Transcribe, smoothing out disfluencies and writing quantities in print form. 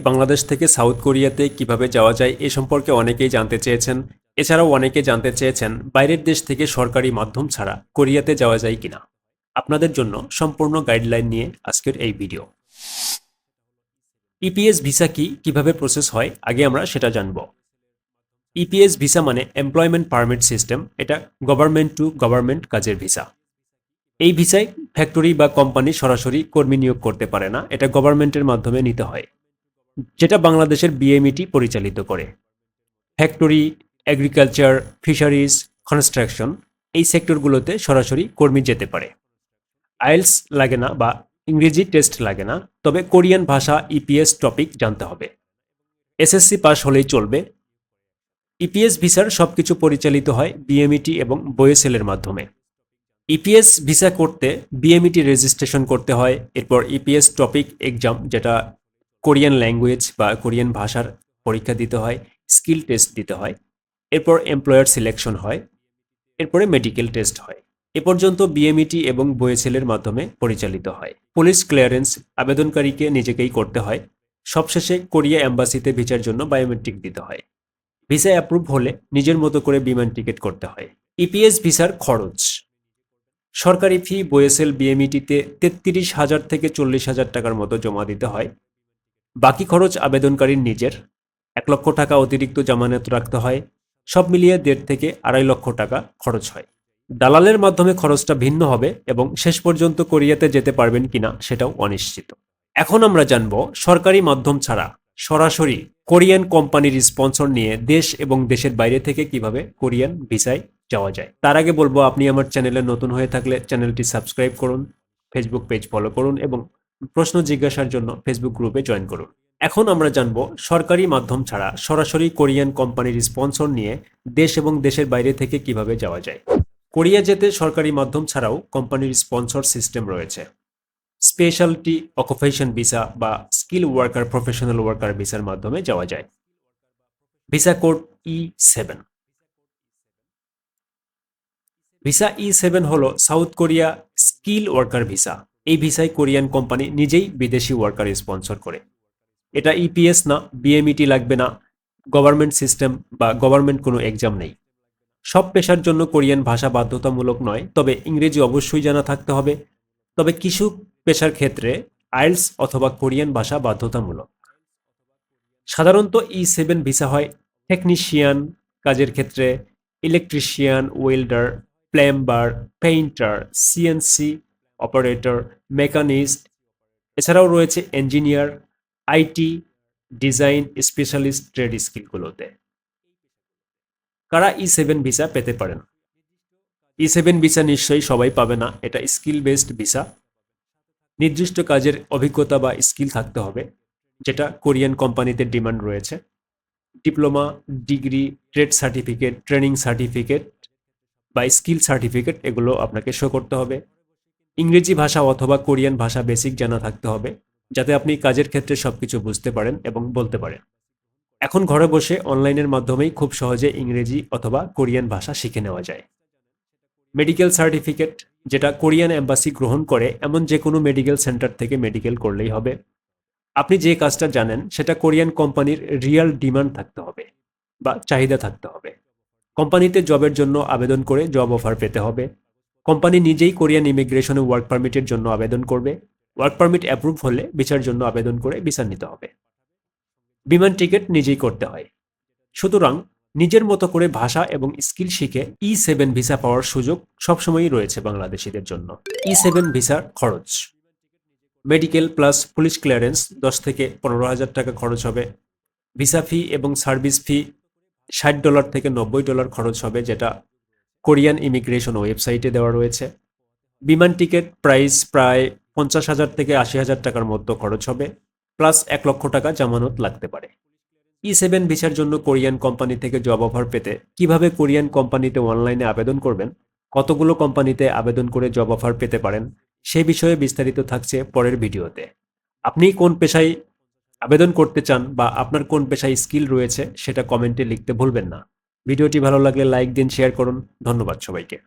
বাংলাদেশ থেকে সাউথ কোরিয়াতে কিভাবে যাওয়া যায় এ সম্পর্কে অনেকেই জানতে চেয়েছেন। এছাড়াও অনেকে জানতে চেয়েছেন বাইরের দেশ থেকে সরকারি মাধ্যম ছাড়া কোরিয়াতে যাওয়া যায় কিনা। আপনাদের জন্য সম্পূর্ণ গাইডলাইন নিয়ে আজকের এই ভিডিও। ইপিএস ভিসা কি, কিভাবে প্রসেস হয়, আগে আমরা সেটা জানব। ইপিএস ভিসা মানে এমপ্লয়মেন্ট পারমিট সিস্টেম। এটা গভর্নমেন্ট টু গভর্নমেন্ট কাজের ভিসা। এই ভিসায় ফ্যাক্টরি বা কোম্পানি সরাসরি কর্মী নিয়োগ করতে পারে না, এটা গভর্নমেন্টের মাধ্যমে নিতে হয়, যেটা বাংলাদেশের বিএমইটি পরিচালিত করে। ফ্যাক্টরি, এগ্রিকালচার, ফিশারিজ, কনস্ট্রাকশন এই সেক্টরগুলোতে সরাসরি কর্মী যেতে পারে। আইএলস লাগে না বা ইংরেজি টেস্ট লাগে না, তবে কোরিয়ান ভাষা ইপিএস টপিক জানতে হবে। এসএসসি পাস হলেই চলবে। ইপিএস ভিসার সবকিছু পরিচালিত হয় বিএমইটি এবং বোয়েসেলের মাধ্যমে। ইপিএস ভিসা করতে বিএমইটি রেজিস্ট্রেশন করতে হয়, এরপর ইপিএস টপিক এক্সাম, যেটা কোরিয়ান ল্যাঙ্গুয়েজ বা কোরিয়ান ভাষার পরীক্ষা দিতে হয়, স্কিল টেস্ট দিতে হয়, এরপর এমপ্লয়ার সিলেকশন হয়, এরপরে মেডিকেল টেস্ট হয়। এ পর্যন্ত বিএমইটি এবং বোয়েসেলের মাধ্যমে পরিচালিত হয়। পুলিশ ক্লিয়ারেন্স আবেদনকারীকে নিজেকেই করতে হয়। সবশেষে কোরিয়া এম্বাসিতে ভিসার জন্য বায়োমেট্রিক দিতে হয়। ভিসা অ্যাপ্রুভ হলে নিজের মতো করে বিমান টিকিট করতে হয়। ইপিএস ভিসার খরচ: সরকারি ফি বোয়েসেল বিএমইটিতে ৩৩,০০০ থেকে ৪০,০০০ টাকার মতো জমা দিতে হয়। বাকি খরচ আবেদনকারীর নিজের। ১ লক্ষ টাকা অতিরিক্ত জামানত রাখতে হয়। সব মিলিয়ে ১.৫ থেকে ২.৫ লক্ষ টাকা খরচ হয়। দালালের মাধ্যমে খরচটা ভিন্ন হবে এবং শেষ পর্যন্ত কোরিয়াতে যেতে পারবেন কিনা সেটাও অনিশ্চিত। এখন আমরা জানব সরকারি মাধ্যম ছাড়া সরাসরি কোরিয়ান কোম্পানির স্পন্সর নিয়ে দেশ এবং দেশের বাইরে থেকে কিভাবে কোরিয়ান ভিসায় যাওয়া যায়। তার আগে বলবো, আপনি আমার চ্যানেলে নতুন হয়ে থাকলে চ্যানেলটি সাবস্ক্রাইব করুন, ফেসবুক পেজ ফলো করুন এবং প্রশ্ন জিজ্ঞাসার জন্য ফেসবুক গ্রুপে জয়েন করুন। এখন আমরা জানব সরকারি মাধ্যম ছাড়া সরাসরি কোরিয়ান কোম্পানির স্পন্সর নিয়ে দেশ এবং দেশের বাইরে থেকে কিভাবে যাওয়া যায়। কোরিয়া যেতে সরকারি মাধ্যম ছাড়াও কোম্পানির স্পন্সর সিস্টেম রয়েছে। স্পেশালটি অকুপেশন ভিসা বা স্কিল ওয়ার্কার প্রফেশনাল ওয়ার্কার ভিসার মাধ্যমে যাওয়া যায়। Visa code E7। Visa E7 হলো south Korea skill worker visa. এই ভিসায় কোরিয়ান কোম্পানি নিজেই বিদেশি ওয়ার্কার স্পন্সর করে। এটা ইপিএস না, বিএমইটি লাগবে না, গভর্নমেন্ট সিস্টেম বা গভর্নমেন্ট কোনো এক্সাম নেই। সব পেশার জন্য কোরিয়ান ভাষা বাধ্যতামূলক নয়, তবে ইংরেজি অবশ্যই জানা থাকতে হবে। তবে কিছু পেশার ক্ষেত্রে আইএলস অথবা কোরিয়ান ভাষা বাধ্যতামূলক। সাধারণত E7 ভিসা হয় টেকনিশিয়ান কাজের ক্ষেত্রে, electrician, welder, plumber, painter, CNC operator, machinist. এছাড়াও রয়েছে engineer, IT, design specialist trade স্কিলগুলোতে। কারা E7 ভিসা পেতে পারেন? E7 ভিসা নিশ্চয়ই সবাই পাবে না, এটা স্কিল বেসড ভিসা। নির্দিষ্ট কাজের অভিজ্ঞতা বা স্কিল থাকতে হবে, যেটা কোরিয়ান কোম্পানিতে ডিমান্ড রয়েছে। Diploma, degree, trade certificate, training certificate বা স্কিল সার্টিফিকেট এগুলো আপনাকে শো করতে হবে। ইংরেজি ভাষা অথবা কোরিয়ান ভাষা বেসিক জানা থাকতে হবে, যাতে আপনি কাজের ক্ষেত্রে সবকিছু বুঝতে পারেন এবং বলতে পারেন। এখন ঘরে বসে অনলাইনের মাধ্যমেই খুব সহজে ইংরেজি অথবা কোরিয়ান ভাষা শিখে নেওয়া যায়। মেডিকেল সার্টিফিকেট, যেটা কোরিয়ান এম্বাসি গ্রহণ করে এমন যে কোনো মেডিকেল সেন্টার থেকে মেডিকেল করলেই হবে। আপনি যে কাজটা জানেন সেটা কোরিয়ান কোম্পানির রিয়াল ডিমান্ড থাকতে হবে বা চাহিদা থাকতে হবে। কোম্পানিতে জবের জন্য আবেদন করে জব অফার পেতে হবে। কোম্পানি নিজেই কোরিয়ান ইমিগ্রেশনে ওয়ার্ক পারমিটের জন্য আবেদন করবে। ওয়ার্ক পারমিট অ্যাপ্রুভ হলে ভিসার জন্য আবেদন করে ভিসা নিতে হবে। বিমান টিকিট নিজেই করতে হয়। সুতরাং নিজের মতো করে ভাষা এবং স্কিল শিখে E7 ভিসা পাওয়ার সুযোগ সবসময়ই রয়েছে বাংলাদেশিদের জন্য। E7 ভিসার খরচ: মেডিকেল প্লাস পুলিশ ক্লিয়ারেন্স 10 থেকে 15,000 টাকা খরচ হবে। ভিসা ফি এবং সার্ভিস ফি $60 থেকে $90 খরচ হবে, যেটা কোরিয়ান ইমিগ্রেশন ওয়েবসাইটে দেওয়া রয়েছে। বিমান টিকিট প্রাইস প্রায় 50,000 থেকে 80,000 টাকার মতো খরচ হবে, প্লাস 1 লক্ষ টাকা জামানত লাগতে পারে। E7 ভিসার জন্য কোরিয়ান কোম্পানি থেকে জব অফার পেতে কিভাবে কোরিয়ান কোম্পানিতে অনলাইনে আবেদন করবেন, কতগুলো কোম্পানিতে আবেদন করে জব অফার পেতে পারেন, সে বিষয়ে বিস্তারিত থাকছে পরের ভিডিওতে। আপনি কোন পেশায় আবেদন করতে চান বা আপনার কোন পেশায় স্কিল রয়েছে সেটা কমেন্টে লিখতে ভুলবেন না। ভিডিওটি ভালো লাগলে লাইক দিন, শেয়ার করুন। ধন্যবাদ সবাইকে।